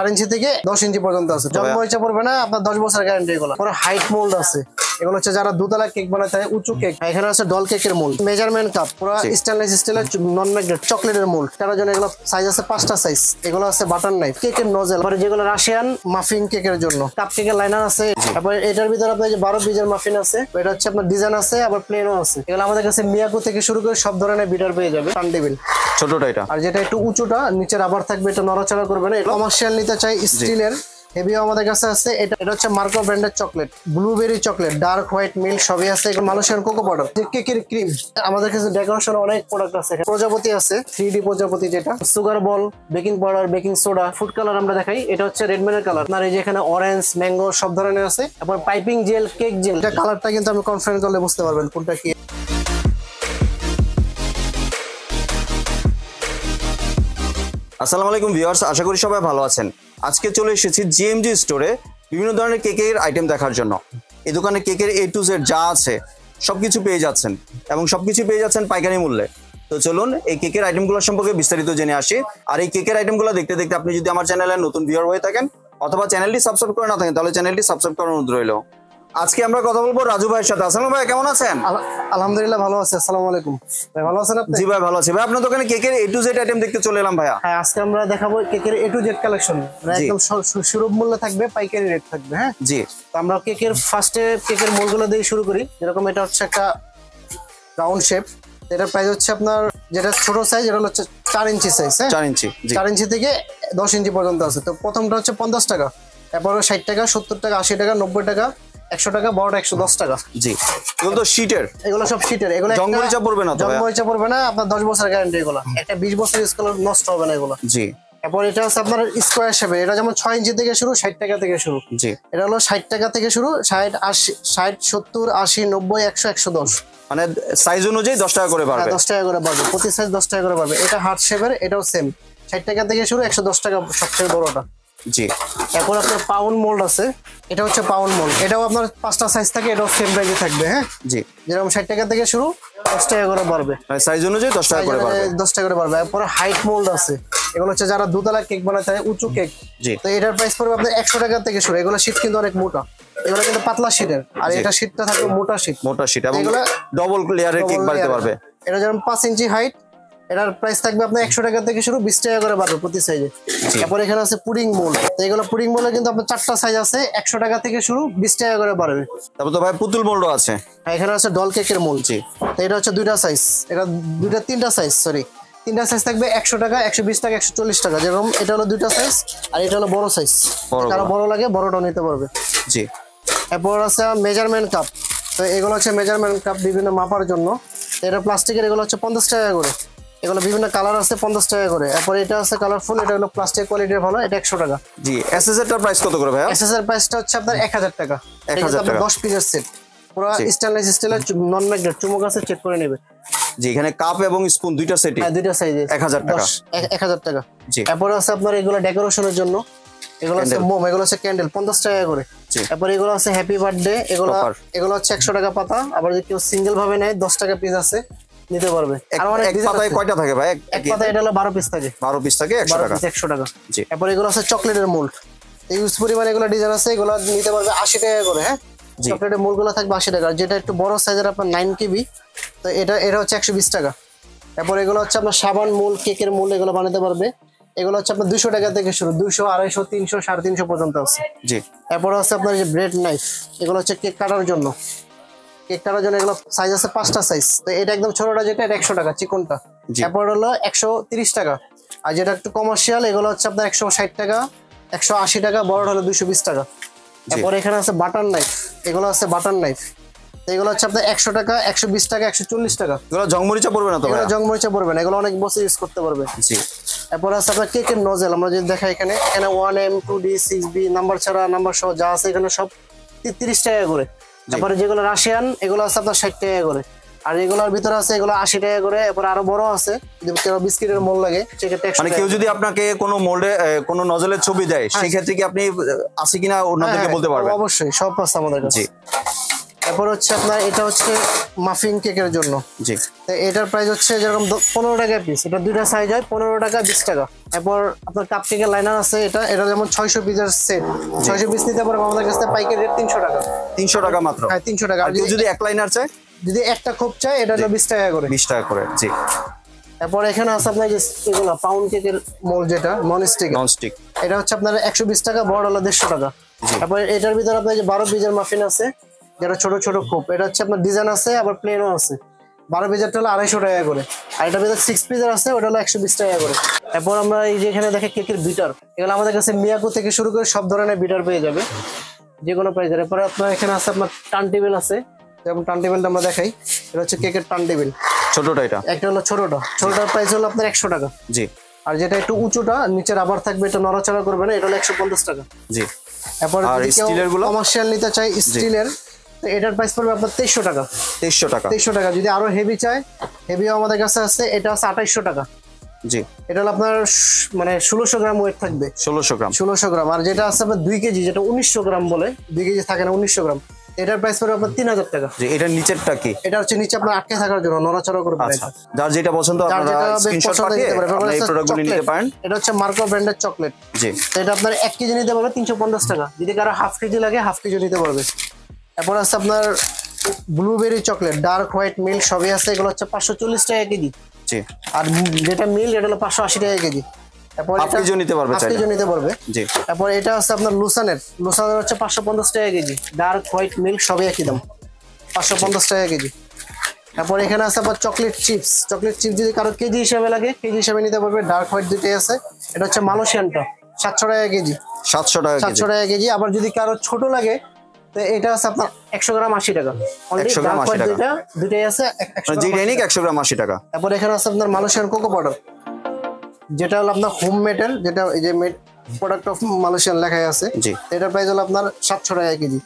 4 ইঞ্চি থেকে 10 ইঞ্চি পর্যন্ত আছে। জন্ম হয়েছে পড়বে না, আপনার 10 বছর গ্যারান্টি। এগুলো পরে হাইট মোল্ড আছে, এগুলো হচ্ছে যারা দুতলা কেক বানাতে হয়, উঁচু কেক। এখানে আছে ডল কেকের মোল্ড, মেজারমেন্ট কাপ, পুরো স্টেনলেস স্টিলের নন ম্যাগনেট চকলেটের মোল্ড। তার জন্য এগুলো সাইজ আছে 5টা সাইজ। এগুলো আছে বাটার নাইফ, কেকের নজেল, পরে যেগুলো রাশিয়ান মাফিন কেকের জন্য কাপ কেকের লাইনার আছে। তারপরে এটার ভিতরে আপনার 12 পিসের মাফিন আছে, এটা হচ্ছে আপনার ডিজাইন আছে, আবার প্লেনও আছে। এগুলো আমাদের কাছে মিয়াকো থেকে শুরু করে সব ধরনের বিটার পেয়ে যাবে। টান টেবিল ছোটটা এটা, আর যেটা একটু উঁচুটা নিচে রাবার থাকবে, এটা নড়াচড়া করবে না। কমার্শিয়াল নিতে চাই স্টিলের হেভিও আমাদের কাছে আছে। এটা হচ্ছে মার্কো ব্র্যান্ডের chocolate, blueberry chocolate, dark white milk সবই আছে। মালয়েশিয়ান কোকো পাউডার, কেকের ক্রিম। আমাদের কাছে ডেকোরেশন অনেক প্রোডাক্ট আছে। প্রজাপতি আছে, 3D প্রজাপতি, যেটা sugar ball, baking powder, baking soda, food colour আমরা দেখাই। এটা হচ্ছে রেডম্যানের কালার। আপনার এই যে এখানে অরেঞ্জ, ম্যাঙ্গো সব ধরনের আছে। তারপর পাইপিং জেল, কেক জেল, এটা কালারটা কিন্তু আপনি কনফারেন্স করলে বুঝতে পারবেন কোনটা কি। আসসালামু আলাইকুম ভিউয়ার্স, আশা করি সবাই ভালো আছেন। আজকে চলে এসেছি জিএমজি স্টোরে বিভিন্ন ধরনের কেকের আইটেম দেখার জন্য। এই দোকানে কেকের A to Z যা আছে সবকিছু পেয়ে যাচ্ছেন, এবং সবকিছু পেয়ে যাচ্ছেন পাইকারি মূল্যে। তো চলুন এই কেকের আইটেমগুলো সম্পর্কে বিস্তারিত জেনে আসি। আর এই কেকের আইটেমগুলো দেখতে দেখতে আপনি যদি আমার চ্যানেলের নতুন ভিউয়ার হয়ে থাকেন অথবা চ্যানেলটি সাবস্ক্রাইব করে না থাকেন, তাহলে চ্যানেলটি সাবস্ক্রাইব করার অনুরোধ রইল। আজকে আমরা কথা বলবো রাজু ভাইয়ের সাথে। আসসালামু ভাই, কেমন আছেন? আলহামদুলিল্লাহ ভালো আছে। আসসালামু আলাইকুম ভাই, ভালো আছেন আপনি? জি ভাই ভালো আছি। ভাই আপনার দোকানে কেকের A to Z আইটেম দেখতে চলে এলাম ভাইয়া। হ্যাঁ, আজকে আমরা দেখাবো কেকের A to Z কালেকশন। একদম সুলভ মূল্যে থাকবে, পাইকারি রেট থাকবে। হ্যাঁ জি, তো আমরা কেকের ফার্স্টে কেকের মোলগুলো দিয়ে শুরু করি। যেরকম এটা হচ্ছে একটা রাউন্ড শেপ, এটার প্রাইস হচ্ছে আপনার, যেটা ছোট সাইজ এটা হচ্ছে 4 ইঞ্চি সাইজ। হ্যাঁ 4 ইঞ্চি, 4 ইঞ্চি থেকে 10 ইঞ্চি পর্যন্ত আছে। তো প্রথমটা হচ্ছে 50 টাকা, তারপরে 60 টাকা, 70 টাকা, 80 টাকা, 90 টাকা, 100 টাকা, বড়টা 110 টাকা। জি, এগুলো তো শীটের, এগুলো সব শীটের। এগুলো জং মরিচা পড়বে না তো? জং মরিচা পড়বে না, আপনার 10 বছর গ্যারান্টি। এগুলো একটা 20 বছর ইউজ করলে নষ্ট হবে না এগুলো। জি, এরপর এটা আছে আপনার স্কোয়ার শেপে, এটা যেমন 6 ইঞ্চি থেকে শুরু, 60 টাকা থেকে শুরু। জি, এটা হলো 60 টাকা থেকে শুরু, 60, 80, 60, 70, 80, 90, 100, 110, মানে সাইজ অনুযায়ী 10 টাকা করে বাড়বে। 10 টাকা করে বাড়বে, প্রতি সাইজ 10 টাকা করে বাড়বে। এটা হার্ট শেপের, এটাও সেম 60 টাকা থেকে শুরু, 110 টাকা সবচেয়ে বড়টা। জি, এরপর আপনার পাউন্ড মোল্ড আছে, এটা হচ্ছে পাউন্ড মোল্ড, এটাও আপনার 5টা সাইজ থাকে, এটাও সেম প্রাইসে থাকবে। হ্যাঁ জি, যেরকম 60 টাকা থেকে শুরু, 10 টাকা করে বাড়বে, মানে সাইজ অনুযায়ী 10 টাকা করে বাড়বে। 10 টাকা করে বাড়বে। এরপর হাইট মোল্ড আছে, এগুলো হচ্ছে যারা দুতলা কেক বানাতে হয়, উঁচু কেক। জি, তো এটার প্রাইস পড়বে আপনার 100 টাকা থেকে শুরু। এগুলো শীট কিন্তু অনেক মোটা, এগুলো কিন্তু পাতলা শীটের, আর এটা শীটটা থাকবে মোটা শীট। মোটা শীট এবং ডবল লেয়ারের কেক বানাতে পারবে। এটা যেমন 5 ইঞ্চি হাইট, এটার প্রাইস থাকবে আপনার 100 টাকা থেকে শুরু, 20 টাকা করে বাড়বে প্রতি সাইজে। তারপর এখানে আছে পুডিং মোল্ড, তো এগুলো পুডিং মোল্ডে কিন্তু আপনার 4টা সাইজ আছে, 100 টাকা থেকে শুরু, 20 টাকা করে বাড়বে। তারপর তো ভাই পুতুল মোল্ডও আছে। এখানে আছে ডল কেকের মোল্ড। জি, তো এটা হচ্ছে 2টা সাইজ, এটা 3টা সাইজ, সরি 3টা সাইজ থাকবে 100 টাকা, 120 টাকা, 140 টাকা। যেরকম এটা হলো 2টা সাইজ, আর এটা হলো বড় সাইজ, কারো বড় লাগে বড়টাও নিতে পারবে। জি, এরপর আছে মেজারমেন্ট কাপ, তো এগুলো হচ্ছে মেজারমেন্ট কাপ বিভিন্ন মাপার জন্য। এটা প্লাস্টিকের, এগুলো হচ্ছে 50 টাকা করে। এগুলো বিভিন্ন কালার আছে, 50 টাকা করে। এরপর এটা আছে কালারফুল, এটা হলো প্লাস্টিক কোয়ালিটির ভালো, এটা 100 টাকা। জি, এসএস এর প্রাইস কত করে ভাই? এসএস এর প্রাইসটা হচ্ছে আপনার 1000 টাকা। 1000 টাকা 10 পিসের সেট, পুরো স্টেনলেস স্টিলের নন ম্যাগনেট, চুমুক আছে, চেক করে নেবে। জি, এখানে কাপ এবং স্পুন দুইটা সেটই। হ্যাঁ, দুইটা সাইজে 1000 টাকা। 1000 টাকা। জি, এরপর আছে আপনার এগুলো ডেকোরেশনের জন্য, এগুলো আছে মোম, এগুলো আছে ক্যান্ডেল, 50 টাকা করে। এরপর এগুলো আছে হ্যাপি বার্থডে, এগুলো হচ্ছে 100 টাকা পাতা। আবার যদি কেউ সিঙ্গেল ভাবে নেয় 10 টাকা পিস আছে, নিতে পারবে। আর অনেক এক পাতায় কয়টা থাকে ভাই? এক পাতায় এটা হলো 12 পিস থাকে। 12 পিস থাকে 100 টাকা। 100 টাকা। জি, এরপর এগুলো আছে চকলেটের মোল্ড, ইউজ পরিমাণে এগুলো ডিজাইন আছে, এগুলো নিতে পারবে 80 টাকা করে। হ্যাঁ, চকলেটের মোল্ড গুলো থাকবে 80 টাকা। যেটা একটু বড় সাইজের আপনার 9 কেবি, তো এটা হচ্ছে 120 টাকা। এরপর এগুলো হচ্ছে আপনার সাবান মোল্ড, কেকের মোল্ড, এগুলো বানাতে পারবে। এগুলো হচ্ছে আপনার 200 টাকা থেকে শুরু, 200, 250, 300, 350 পর্যন্ত আছে। জি, এরপর আছে আপনার যে ব্রেড নাইফ, এগুলো হচ্ছে কেক কাটার জন্য। কেক কাটার জন্য এগুলো সাইজ আছে 5টা সাইজ। তো এটা একদম ছোটটা যেটা, এটা 100 টাকা, চিকনটা। এরপর হলো 130 টাকা। আর যেটা একটু কমার্শিয়াল, এগুলো হচ্ছে আপনার 160 টাকা, 180 টাকা, বড়টা হলো 220 টাকা। এরপর এখানে আছে বাটার নাইফ, এগুলো আছে বাটার নাইফ, এগুলো হচ্ছে আপনার 100 টাকা, 120 টাকা, 140 টাকা। এগুলো জং মরিচা পড়বে না তো? এগুলো জং মরিচা পড়বে না, এগুলো অনেক বছর ইউজ করতে পারবে। জি, এরপর আছে আপনার কেকের নজেল, আমরা যদি দেখাই এখানে 1M, 2D, 6B, নাম্বার ছাড়া নাম্বার সহ যা আছে এখানে সব 30 টাকা করে। তারপরে যেগুলো রাশিয়ান, এগুলো আছে আপনার 60 টাকা করে। আর এগুলোর ভিতরে আছে এগুলো 80 টাকা করে। এরপর আরো বড় আছে, যদি কেউ বিস্কিটের মোল্ড লাগে সেক্ষেত্রে, মানে কেউ যদি আপনাকে কোনো মোল্ডে কোনো নজলের ছবি দেয়, সেই ক্ষেত্রে কি আপনি আছে কিনা অন্যদেরকে বলতে পারবেন? অবশ্যই, সব আছে আমাদের কাছে। এরপর হচ্ছে আপনার এটা হচ্ছে মাফিন কেকের জন্য। জি, তো এটার প্রাইস হচ্ছে যেরকম 15 টাকা পিস, এটা দুইটা সাইজ হয়, 15 টাকা 20 টাকা। এরপর আপনার কাপ কেকের লাইনার আছে, এটা যেমন 600 পিসের সেট, 600 পিস নিতে পারবো আমাদের কাছে পাইকারি রেট 300 টাকা। 300 টাকা মাত্র? হ্যাঁ 300 টাকা। আর কেউ যদি এক লাইনার চায়, যদি একটা খোপ চায় এটা হলো 20 টাকা করে। 20 টাকা করে। জি। এরপর এখানে আছে আপনার যে এগুলো পাউন্ড কেকের মোল্ড, যেটা নন স্টিক, এটা হচ্ছে আপনার 120 টাকা, বড় হলো 150 টাকা। তারপর এটার ভিতরে আপনার যে 12 পিসের মাফিন আছে, যেটা ছোট ছোট খোপ, এটা হচ্ছে আপনার ডিজাইন আছে আবার প্লেনও আছে। 12 পিসেরটা হলো 250 টাকা করে, আর এটার ভিতরে 6 পিসের আছে, ওটা হলো 120 টাকা করে। এরপর আমরা এই যে এখানে দেখে কেকের বিটার, এগুলো আমাদের কাছে মিয়াকো থেকে শুরু করে সব ধরনের বিটার পেয়ে যাবে যে কোনো প্রাইসের। এরপরে আপনার এখানে আছে আপনার টার্ন টেবিল আছে, যেমন টার্ন টেবিলটা আমরা দেখাই, এটা হচ্ছে কেকের টার্ন টেবিল। ছোটটা এটা? একটা হলো ছোটটার প্রাইস হলো আপনার 100 টাকা। জি। আর যেটা একটু উঁচুটা, নিচে রাবার থাকবে, এটা নড়াচড়া করবে না, এটা হলো 150 টাকা। জি। এরপর আর স্টিলের গুলো কমার্শিয়াল নিতে চাই স্টিলের, তো এটার প্রাইস পড়বে আপনার 2300 টাকা। 2300 টাকা? 2300 টাকা। যদি আরো হেভি চাই, হেভিও আমাদের কাছে আছে, এটা আছে 2800 টাকা। জি। এটা হলো আপনার মানে 1600 গ্রাম ওয়েট থাকবে। 1600 গ্রাম? 1600 গ্রাম। আর যেটা আছে আপনার 2 কেজি, যেটা 1900 গ্রাম বলে, 2 কেজি থাকে না, 1900 গ্রাম, এটার প্রাইস পড়বে আপনার 3000 টাকা। জি। এটার নিচেরটা কি? এটা হচ্ছে নিচে আপনার আটকে থাকার জন্য, নড়াচড়া করবে। আচ্ছা, যার যেটা পছন্দ আপনারা স্ক্রিনশট পাঠিয়ে আপনারা এই প্রোডাক্টগুলো নিতে পারেন। এটা হচ্ছে মার্কো ব্র্যান্ডের চকলেট। জি। এটা আপনার 1 কেজি নিতে পারবে 350 টাকা, যদি কারো হাফ কেজি লাগে হাফ কেজি নিতে পারবে। এরপর আছে আপনার blueberry chocolate, dark white milk সবই আছে, এগুলো হচ্ছে 540 টাকা কেজি। জি। আর যেটা মিল্ক এটা হলো 580 টাকা কেজি। তারপর হাফ কেজি নিতে পারবে, হাফ কেজি নিতে পারবে। জি। তারপর এটা আছে আপনার লুসানের হচ্ছে 550 টাকা কেজি, ডার্ক হোয়াইট মিল্ক সবই একই দাম, 550 টাকা কেজি। তারপর এখানে আছে আবার চকলেট চিপস যদি কারো কেজি হিসাবে লাগে, কেজি হিসাবে নিতে পারবে। ডার্ক হোয়াইট দুটোই আছে, এটা হচ্ছে মালয়েশিয়ানটা 700 টাকা কেজি। 700 টাকা? 700 টাকা কেজি। আবার যদি কারো ছোট লাগে, তো এটা আছে আপনার 100 গ্রাম 80 টাকা। 100 গ্রাম 80 টাকা? দুটোই আছে 100 গ্রাম 80 টাকা। তারপর এখানে আছে আপনার মালয়েশিয়ান কোকো পাউডার, যেটা হলো আপনার হোম মেডের, যেটা এই যে মেড প্রোডাক্ট অফ মালয়েশিয়ান লেখাই আছে। জি। এটার প্রাইস হলো আপনার 700 টাকা কেজি।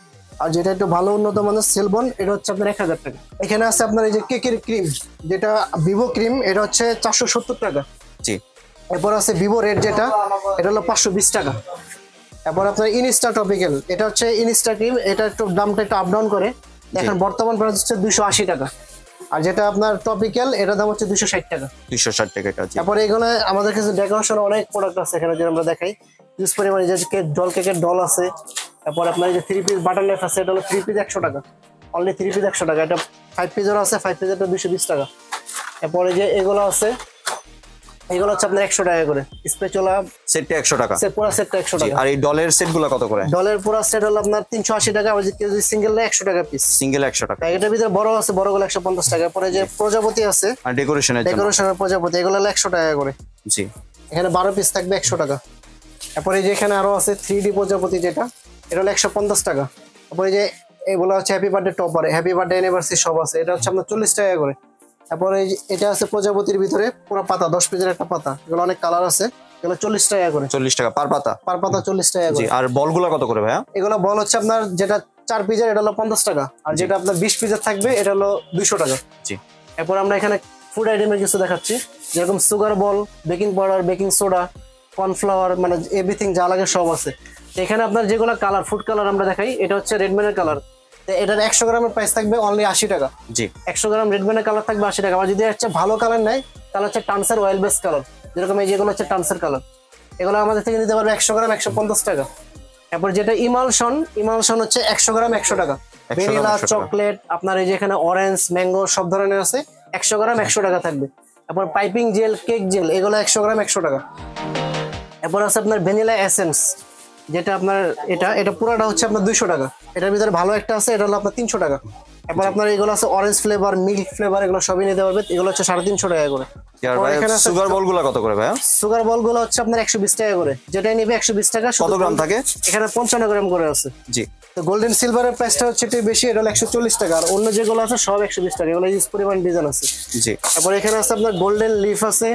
আর যেটা একটু ভালো উন্নত মানের সেলবন, এটা হচ্ছে আপনার 1000 টাকা। এখানে আছে আপনার এই যে কেকের ক্রিম, যেটা ভিভো ক্রিম, এটা হচ্ছে 470 টাকা। জি। এরপর আছে ভিভো রেড, যেটা এটা হলো 520 টাকা। এরপর আপনার ইনস্টা টপিক্যাল, এটা হচ্ছে ইনস্টা ক্রিম, এটা একটু দামটা একটু আপ ডাউন করে, এখন বর্তমান প্রাইস হচ্ছে 280 টাকা। আর যেটা আপনার টপিক্যাল, এটার দাম হচ্ছে 260 টাকা। 260 টাকা এটা। তারপরে এখানে আমাদের কাছে ডেকোরেশন অনেক প্রোডাক্ট আছে, এখানে যে আমরা দেখাই ইউজ পরিমাণে, যে ডল কেকের ডল আছে। তারপর আপনার এই যে 3 পিস বাটার লেফ আছে, এটা হলো 3 পিস 100 টাকা, অনলি 3 পিস 100 টাকা। এটা 5 পিসের আছে, 5 পিসেরটা 220 টাকা। এরপরে যে এগুলো আছে, এগুলো হচ্ছে আপনার 100 টাকা করে। স্পেচুলা সেটটা 100 টাকা? পুরো সেটটা 100 টাকা। আর এই ডলের সেটগুলো কত করে? ডলের পুরো সেট হলো আপনার 380 টাকা, আর যদি সিঙ্গেল নেয় 100 টাকা পিস। সিঙ্গেল 100 টাকা? এটার ভিতরে বড় আছে, বড়গুলো 150 টাকা। পরে যে প্রজাপতি আছে, আর ডেকোরেশনের প্রজাপতি, এগুলো হলো 100 টাকা করে। জি। এখানে 12 পিস থাকবে 100 টাকা। তারপরে যে এখানে আরো আছে 3D প্রজাপতি, যেটা এটা হলো 150 টাকা। তারপরে যে এগুলো হচ্ছে happy birthday topper, happy birthday anniversary সব আছে, এটা হচ্ছে আপনার 40 টাকা করে। তারপরে এটা আছে প্রজাপতির ভিতরে পুরো পাতা, 10 পিসের একটা পাতা, এগুলো অনেক কালার আছে, এগুলো 40 টাকা করে। 40 টাকা পার পাতা? পার পাতা 40 টাকা করে। আর বলগুলো কত করে ভাইয়া? এগুলো বল হচ্ছে আপনার যেটা 4 পিসের, এটা হলো 50 টাকা, আর যেটা আপনার 20 পিসের থাকবে, এটা হলো 200 টাকা। জি। এরপর আমরা এখানে ফুড আইটেমের কিছু দেখাচ্ছি, যেরকম sugar ball, baking powder, baking soda, cornflour, মানে এভরিথিং যা লাগে সব আছে। এখানে আপনার যেগুলো কালার, ফুড কালার আমরা দেখাই, এটা হচ্ছে রেডম্যানের কালার, এটার 100 গ্রামের প্রাইস থাকবে অনলি 80 টাকা। জি। 100 গ্রাম রেডম্যানের কালার থাকবে 80 টাকা। আর যদি হচ্ছে ভালো কালার নেয়, তাহলে হচ্ছে টানসের অয়েল বেস কালার, যেরকম এই যেগুলো হচ্ছে টানসের কালার, এগুলো আমাদের থেকে নিতে পারবে 100 গ্রাম 150 টাকা। এরপর যেটা ইমালশন হচ্ছে 100 গ্রাম 100 টাকা। ভ্যানিলা, চকলেট, আপনার এই যে এখানে অরেঞ্জ, ম্যাঙ্গো সব ধরনের আছে, 100 গ্রাম 100 টাকা থাকবে। এরপর পাইপিং জেল, কেক জেল, এগুলো 100 গ্রাম 100 টাকা। এরপর আছে আপনার ভ্যানিলা এসেন্স, যেটা আপনার এটা পুরোটা হচ্ছে আপনার 200 টাকা। এটার ভিতরে ভালো একটা আছে, এটা হলো আপনার 300 টাকা। এরপর আপনার এগুলো আছে অরেঞ্জ ফ্লেভার, মিল্ক ফ্লেভার, এগুলো সবই নিতে পারবে, এগুলো হচ্ছে 350 টাকা করে। সুগার বলগুলো কত করে ভাইয়া? সুগার বলগুলো হচ্ছে আপনার 120 টাকা করে, যেটাই নিবে 120 টাকা। কত গ্রাম থাকে? এখানে 55 গ্রাম করে আছে। জি। তো গোল্ডেন সিলভারের প্রাইসটা হচ্ছে একটু বেশি, এটা হলো 140 টাকা, আর অন্য যেগুলো আছে সব 120 টাকা, এগুলো ইউজ পরিমাণ ডিজাইন আছে। জি। তারপর এখানে আছে আপনার গোল্ডেন লিফ আছে,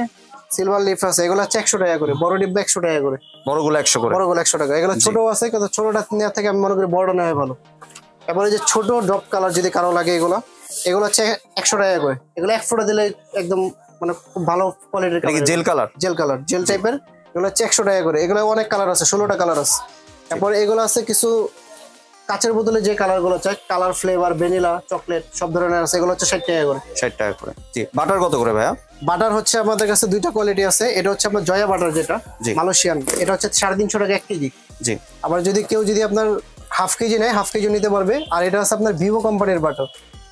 সিলভার লিফ আছে, এগুলো হচ্ছে 100 টাকা করে, বড় ডিব্বা 100 টাকা করে, বড়গুলো 100 করে। বড়গুলো 100 টাকা। এগুলো ছোট আছে, কিন্তু ছোটটা নেওয়ার থেকে আমি মনে করি বড় নেওয়া ভালো। এরপরে যে ছোট ড্রপ কালার যদি কারো লাগে, এগুলো হচ্ছে 100 টাকা করে। এগুলো 1 ফোঁটা দিলে একদম মানে খুব ভালো কোয়ালিটির কালার, জেল টাইপের, এগুলো হচ্ছে 100 টাকা করে। এগুলো অনেক কালার আছে, 16টা কালার আছে। তারপর এগুলো আছে কিছু কাচের বোতলে যে কালার গুলো চাই, কালার, ফ্লেভার, ভ্যানিলা, চকলেট সব ধরনের আছে, এগুলো হচ্ছে 60 টাকা করে। 60 টাকা করে। জি, বাটার কত করে ভাইয়া? বাটার হচ্ছে আমাদের কাছে দুইটা কোয়ালিটি আছে। এটা হচ্ছে আপনার জয়া বাটার, যেটা জি। মালয়েশিয়ান, এটা হচ্ছে 350 টাকা 1 কেজি। জি। আবার কেউ যদি আপনার হাফ কেজি নেয়, হাফ কেজি নিতে পারবে। আর এটা আছে আপনার ভিভো কোম্পানির বাটার,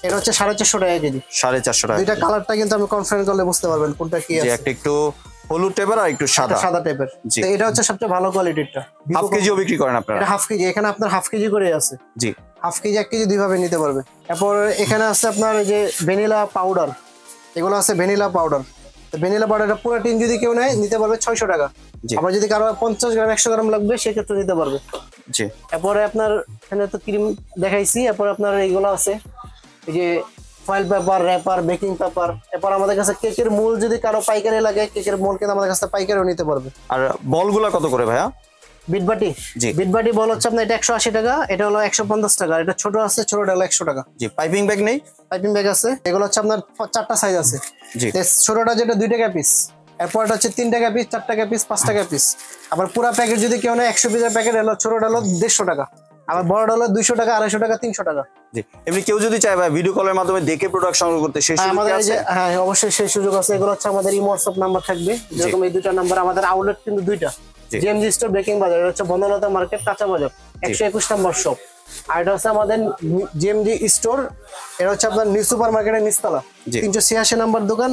এটা হচ্ছে 450 টাকা কেজি। 450 টাকা। দুইটা কালারটা কিন্তু আমি কনফারেন্স করলে বুঝতে পারবেন কোনটা কি আছে। একটা একটু হলুদ টাইপের আর একটু সাদা টাইপের। জি। এটা হচ্ছে সবচেয়ে ভালো কোয়ালিটিরটা। হাফ কেজিও বিক্রি করেন আপনারা? এটা হাফ কেজি, এখানে আপনার হাফ কেজি করে আছে। জি। হাফ কেজি 1 কেজি দুইভাবে নিতে পারবে। তারপর এখানে আছে আপনার যে ভ্যানিলা পাউডার, এগুলো আছে ভ্যানিলা পাউডার। ভ্যানিলা পাউডারটা পুরো টিন যদি কেউ নেয় নিতে পারবে 600 টাকা। আবার যদি কারো 50 গ্রাম 100 গ্রাম লাগবে সেক্ষেত্রে নিতে পারবে। জি। এরপরে আপনার এখানে তো ক্রিম দেখাইছি। এরপর আপনার এইগুলো আছে, এই যে foil paper, wrapper, baking paper. এরপর আমাদের কাছে কেকের মোল যদি কারো পাইকারি লাগে, কেকের মোল কিন্তু আমাদের কাছে পাইকারিও নিতে পারবে। আর বলগুলা কত করে ভাইয়া? বিটবাটি, জি। বিটবাটি বল হচ্ছে আপনার এটা 180 টাকা, এটা হলো 150 টাকা। এটা ছোট আছে, ছোটটা হলো 100 টাকা। জি। পাইপিং ব্যাগ নেই? পাইপিং ব্যাগ আছে, এগুলো হচ্ছে আপনার 4টা সাইজ আছে। জি। ছোটটা যেটা 2 টাকা পিস, এরপর এটা হচ্ছে 3 টাকা পিস, 4 টাকা পিস, 5 টাকা পিস। আবার পুরো প্যাকেট যদি কেউ নেয় 100 পিসের প্যাকেট, হলো ছোটটা হলো 150 টাকা, আবার বড়টা হলো 200 টাকা, 250 টাকা, 300 টাকা। জি। এমনি কেউ যদি চায় ভাই ভিডিও কলের মাধ্যমে দেখে প্রোডাক্ট সংগ্রহ করতে, সেই সুযোগ আমাদের কি এই আছে? যে হ্যাঁ অবশ্যই সেই সুযোগ আছে। এগুলো হচ্ছে আমাদের ইমো হোয়াটসঅ্যাপ নাম্বার থাকবে, যেরকম এই দুইটা নাম্বার। আমাদের আউটলেট কিন্তু দুইটা, জিএমজি স্টোর, বেকিং বাজার। এটা হচ্ছে বন্দরলতা মার্কেট, কাঁচা বাজার, 121 নম্বর শপ। আর এটা হচ্ছে আমাদের জিএমজি স্টোর, এটা হচ্ছে আপনার নিউ সুপার মার্কেটের নিচতলা, 386 নম্বর দোকান,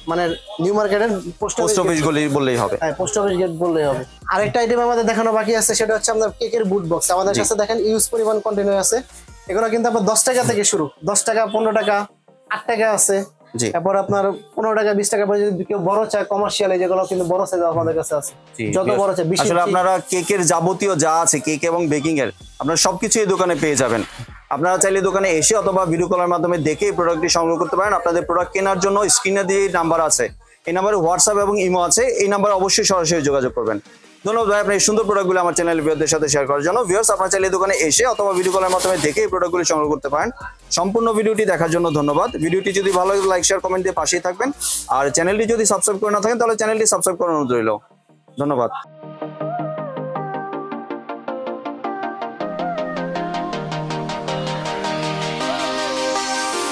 মানে নিউ মার্কেটের পোস্ট অফিস গলি বললেই হবে। হ্যাঁ, পোস্ট অফিস গেট বললেই হবে। আরেকটা আইটেম আমাদের দেখানো বাকি আছে, সেটা হচ্ছে আপনার কেকের বুট বক্স। আমাদের কাছে দেখেন ইউজ পরিমাণ কন্টেনার আছে। এগুলো কিন্তু আপনার 10 টাকা থেকে শুরু, 10 টাকা, 15 টাকা, 8 টাকা আছে। এরপর আপনার 15 টাকা, 20 টাকা পর্যন্ত। যদি কেউ বড় চায় কমার্শিয়ালি, যেগুলো কিন্তু বড় সাইজ আমাদের কাছে আছে, যত বড় চায়। আসলে আপনারা কেকের যাবতীয় যা আছে, কেক এবং বেকিং এর, আপনারা সবকিছু এই দোকানে পেয়ে যাবেন। আপনারা চাইলে দোকানে এসে অথবা ভিডিও কলের মাধ্যমে দেখে এই প্রোডাক্টটি সংগ্রহ করতে পারেন। আপনাদের প্রোডাক্ট কেনার জন্য স্ক্রিনে দিয়ে নাম্বার আছে, এই নাম্বারে হোয়াটসঅ্যাপ এবং ইমো আছে, এই নাম্বারে অবশ্যই সরাসরি যোগাযোগ করবেন। ধন্যবাদ ভাই আপনার এই সুন্দর প্রোডাক্টগুলো আমার চ্যানেল ভিউয়ারদের সাথে শেয়ার করার জন্য। ভিউয়ার্স, আপনারা চাইলে দোকানে এসে অথবা ভিডিও কলের মাধ্যমে দেখে এই প্রোডাক্টগুলো সংগ্রহ করতে পারেন। সম্পূর্ণ ভিডিওটি দেখার জন্য ধন্যবাদ। ভিডিওটি যদি ভালো লাগে লাইক, শেয়ার, কমেন্ট দিয়ে পাশেই থাকবেন। আর চ্যানেলটি যদি সাবস্ক্রাইব করে না থাকেন তাহলে চ্যানেলটি সাবস্ক্রাইব করার অনুরোধ রইল। ধন্যবাদ।